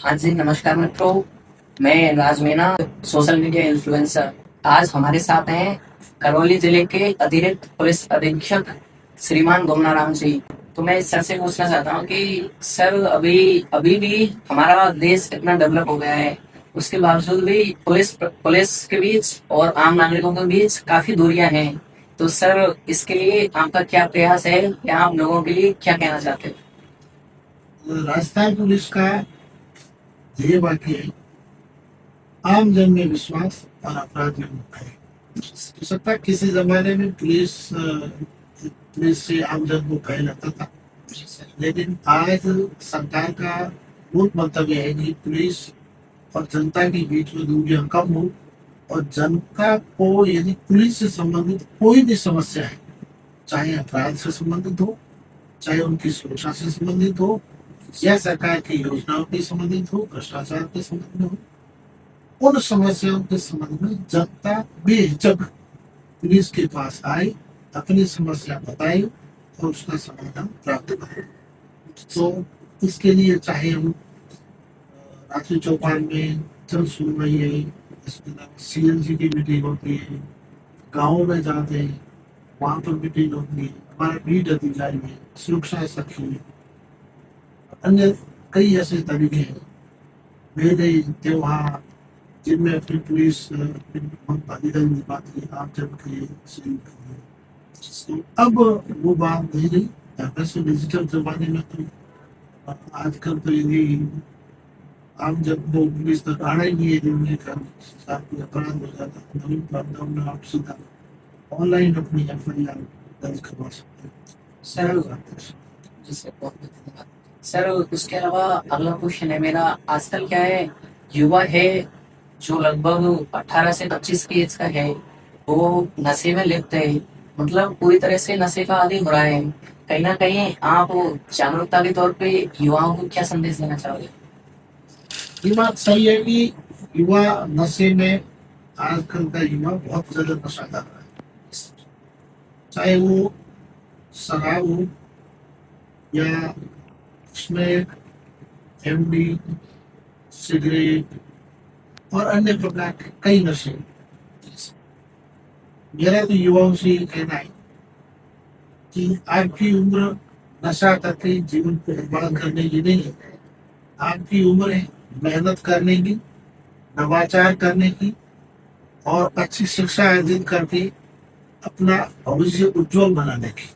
हाँ जी, नमस्कार मित्रों। मैं राज मीना, सोशल मीडिया इन्फ्लुएंसर। आज हमारे साथ हैं करौली जिले के अतिरिक्त पुलिस अधीक्षक श्रीमान गुमनाराम जी। तो मैं इस सर से पूछना चाहता हूँ कि सर अभी अभी भी हमारा देश इतना डेवलप हो गया है, उसके बावजूद भी पुलिस के बीच और आम नागरिकों के बीच काफी दूरियां हैं। तो सर इसके लिए आपका क्या प्रयास है या आप लोगों के लिए क्या कहना चाहते हैं? राजस्थान पुलिस का ध्येय वाक्य है आम जन में विश्वास और अपराध में भय। हो सकता है किसी जमाने में पुलिस से आम जन को भय लगता था, लेकिन आज सरकार का मूल मंतव्य है कि पुलिस और जनता के बीच में दूरियां कम हो और जनता को यदि पुलिस से संबंधित कोई भी समस्या है, चाहे अपराध से संबंधित हो, चाहे उनकी सुरक्षा से संबंधित हो, या सरकार की योजनाओं के संबंधित हो, भ्रष्टाचार के संबंध में हो, उन समस्याओं के संबंध में जनता बेझिझक पुलिस के पास आए, अपनी समस्या बताए और उसका समाधान प्राप्त करे। तो इसके लिए चाहे हम रात्रि चौपाल में जन सुनवाई है, इसके अलावा सीएनजी की मीटिंग होती है, गाँव में जाते हैं वहां पर मीटिंग होती है, हमारे बीट अधिकारी है, सुरक्षा सखी है, अन्य कई ऐसे तरीके हैं, मेले त्योहार जिनमें अपनी पुलिस बहुत भागीदारी निभाती है आप जन के सहयोग के लिए। तो अब वो बात नहीं रही। वैसे डिजिटल जमाने में तो आजकल तो यदि आम जन को पुलिस तक आना ही नहीं है, जिनमें साथ में अपराध हो जाता है, नवीन प्रावधान में आप सीधा ऑनलाइन अपनी एफआईआर दर्ज करवा सकते हैं। सर जिससे बहुत बहुत धन्यवाद। सर उसके अलावा अगला क्वेश्चन है मेरा, आजकल क्या है, युवा है जो लगभग 18 से 25 की एज का है, वो नशे में लिप्त है, मतलब पूरी तरह से नशे का आदी हो रहा है। कहीं ना कहीं आप जागरूकता के तौर पे युवाओं को क्या संदेश देना चाहोगे? ये बात सही है कि युवा नशे में, आजकल का युवा बहुत ज्यादा नशा कर रहा है, चाहे वो शराब हो या उसमें एमडी, सिगरेट और अन्य प्रकार के कई नशे। मेरा तो युवाओं से ये कहना है कि आपकी उम्र नशा करके जीवन को बर्बाद करने की नहीं है। आपकी उम्र है मेहनत करने की, नवाचार करने की और अच्छी शिक्षा अर्जित करके अपना भविष्य उज्जवल बनाने की।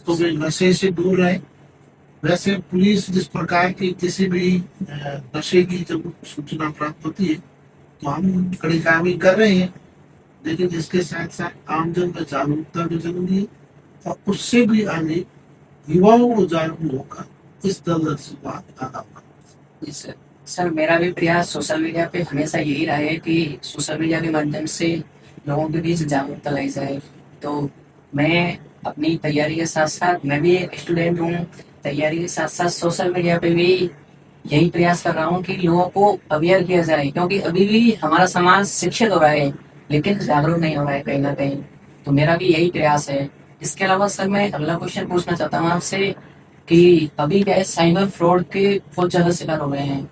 तो वे नशे से दूर रहे। वैसे पुलिस जिस प्रकार की किसी भी नशे की जब सूचना प्राप्त होती है तो हम कड़ी कार्रवाई कर रहे हैं, लेकिन इसके साथ साथ आमजन में जागरूकता भी जरूरी है और उससे भी आगे युवाओं को जागरूक होकर इस दलदल से बाहर आना होगा। जी सर। सर मेरा भी प्रयास सोशल मीडिया पे हमेशा यही रहा है कि सोशल मीडिया के माध्यम से लोगों के बीच जागरूकता लाई जाए। तो मैं अपनी तैयारी के साथ साथ, मैं भी एक स्टूडेंट हूँ, तैयारी के साथ साथ सोशल मीडिया पे भी यही प्रयास कर रहा हूँ कि लोगों को अवेयर किया जाए, क्योंकि अभी भी हमारा समाज शिक्षित हो रहा है लेकिन जागरूक नहीं हो रहा है कहीं ना कहीं। तो मेरा भी यही प्रयास है। इसके अलावा सर मैं अगला क्वेश्चन पूछना चाहता हूँ आपसे कि अभी क्या है, साइबर फ्रॉड के बहुत ज्यादा शिकार हो गए हैं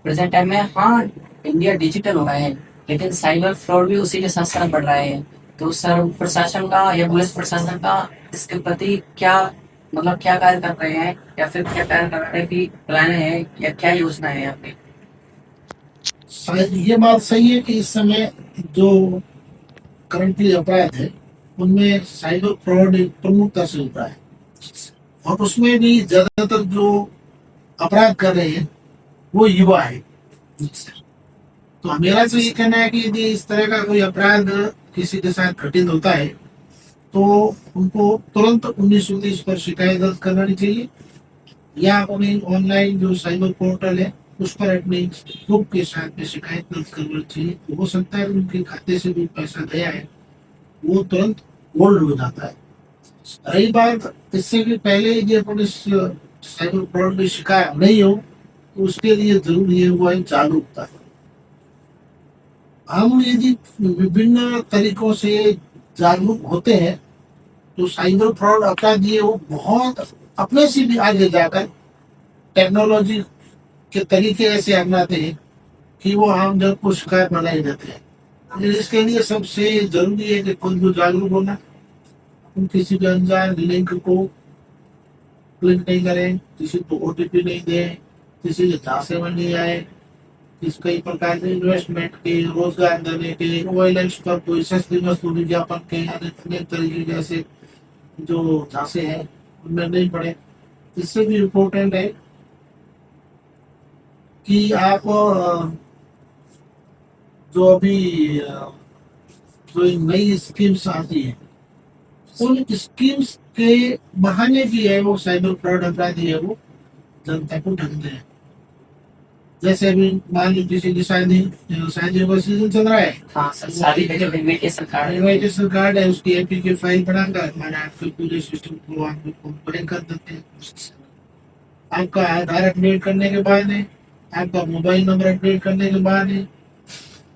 प्रेजेंट टाइम में। हाँ, इंडिया डिजिटल हो रहा है लेकिन साइबर फ्रॉड भी उसी के साथ साथ बढ़ रहा है। तो सर प्रशासन का या पुलिस प्रशासन का इसके प्रति क्या, मतलब क्या कार्य कर रहे हैं या फिर क्या कार्य करने की प्लान है या क्या योजना है आपकी? शायद ये बात सही है कि इस समय जो करंटली अपराध है उनमें साइबर फ्रॉड एक प्रमुखता से होता है और उसमें भी ज्यादातर जो अपराध कर रहे हैं वो युवा है। तो मेरा तो ये कहना है कि यदि इस तरह का कोई अपराध किसी के साथ घटित होता है तो उनको तुरंत 1919 पर शिकायत दर्ज करनी चाहिए या अपने ऑनलाइन जो साइबर पोर्टल है उस पर अपने ग्रुप के साथ में शिकायत दर्ज करनी चाहिए। तो हो सकता है उनके खाते से जो पैसा गया है वो तुरंत होल्ड हो जाता है। रही बात इससे भी पहले यदि अपन इस साइबर फ्रॉड की शिकायत नहीं हो तो उसके लिए जरूरी है वो है जागरूकता। हम यदि विभिन्न तरीकों से जागरूक होते हैं तो साइबर फ्रॉड अपराधी है वो बहुत अपने से भी आगे जाकर टेक्नोलॉजी के तरीके ऐसे अपनाते हैं कि वो आम जन को शिकायत बनाई देते हैं। इसके लिए सबसे जरूरी है कि खुद को जागरूक होना। हम किसी भी अनजान लिंक को क्लिक नहीं करें, किसी को ओटीपी नहीं दें, किसी के झांसे में नहीं आए। इस कई प्रकार के इन्वेस्टमेंट के, रोजगार देने के, OLX पर कोई सस्ती वस्तु विज्ञापन के अनेक तरीके के ऐसे जो झांसे हैं उनमें नहीं पड़े। इससे भी इम्पोर्टेंट है कि आप जो अभी जो नई स्कीम्स आती है उन स्कीम्स के बहाने भी है वो साइबर फ्रॉड अपराधी है वो जनता को ठगते हैं। जैसे अभी मान लीजिए किसी की शादी का सीजन चल रहा है, हाँ सर, शादी में जो इनविटेशन कार्ड है, इनविटेशन कार्ड है उसकी एपी की फाइल बनाकर मैंने आपके पूरे सिस्टम को आपको ब्रेक कर देते हैं। आपका आधार अपडेट करने के बाद है, आपका मोबाइल नंबर अपडेट करने के बाद है,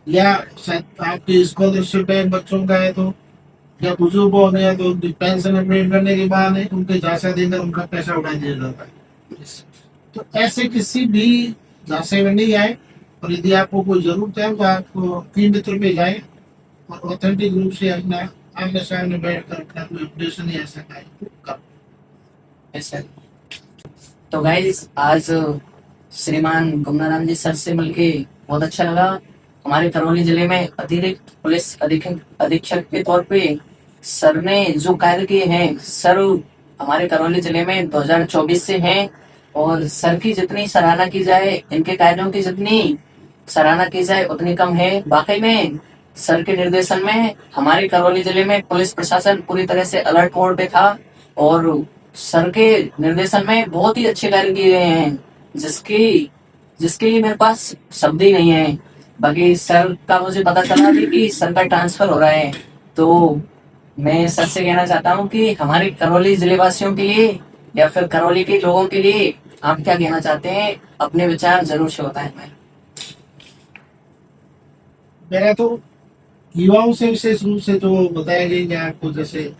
या शायद आपकी स्कॉलरशिप है बच्चों का है तो, या बुजुर्ग हो गया तो उनकी पेंशन अपडेट करने के बाद है उनके झांसा देकर उनका पैसा उड़ा दिया जाता है। तो ऐसे किसी भी झांसे में नहीं आए। और यदि आपको कोई जरूरत है तो आप अपनी मित्र पे जाए और ऑथेंटिक रूप से अपना आमने सामने बैठ कर अपना कोई अपडेशन या ऐसा कर। ऐसा। तो गाइस आज श्रीमान गुमनाराम जी सर से मिलके बहुत अच्छा लगा। हमारे करौली जिले में अतिरिक्त पुलिस अधीक्षक के तौर पे सर ने जो कार्य किए हैं, सर हमारे करौली जिले में 2024 से हैं और सर की जितनी सराहना की जाए, इनके कार्यों की जितनी सराहना की जाए उतनी कम है। वाकई में सर के निर्देशन में हमारे करौली जिले में पुलिस प्रशासन पूरी तरह से अलर्ट मोड पे था और सर के निर्देशन में बहुत ही अच्छे कार्य किए गए हैं, जिसके लिए मेरे पास शब्द ही नहीं है। बाकी सर का मुझे पता चला भी कि सर का ट्रांसफर हो रहा है, तो मैं सर से कहना चाहता हूँ कि हमारे करौली जिले वासियों के लिए या फिर करौली के लोगों के लिए आप क्या कहना चाहते हैं, अपने विचार जरूर से बताएं। मेरा तो युवाओं से विशेष रूप से जो बताया गया कि आपको जैसे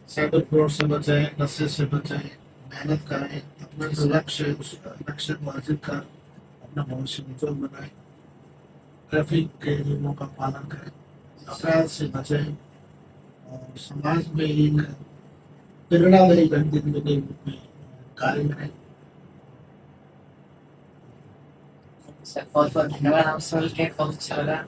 साइबर फ्रॉड से बचाए, नशे से बचाए, मेहनत करें, अपना जो लक्ष्य है उस लक्ष्य को हासिल कर अपना भविष्य उज्जवल बनाए, ट्रैफिक के नियमों का पालन करें, अपराध से बचें और समाज में एक प्रेरणादायी व्यक्ति के रूप में कार्य करें। सर बहुत बहुत धन्यवाद, आपसे मिलकर बहुत अच्छा लगा।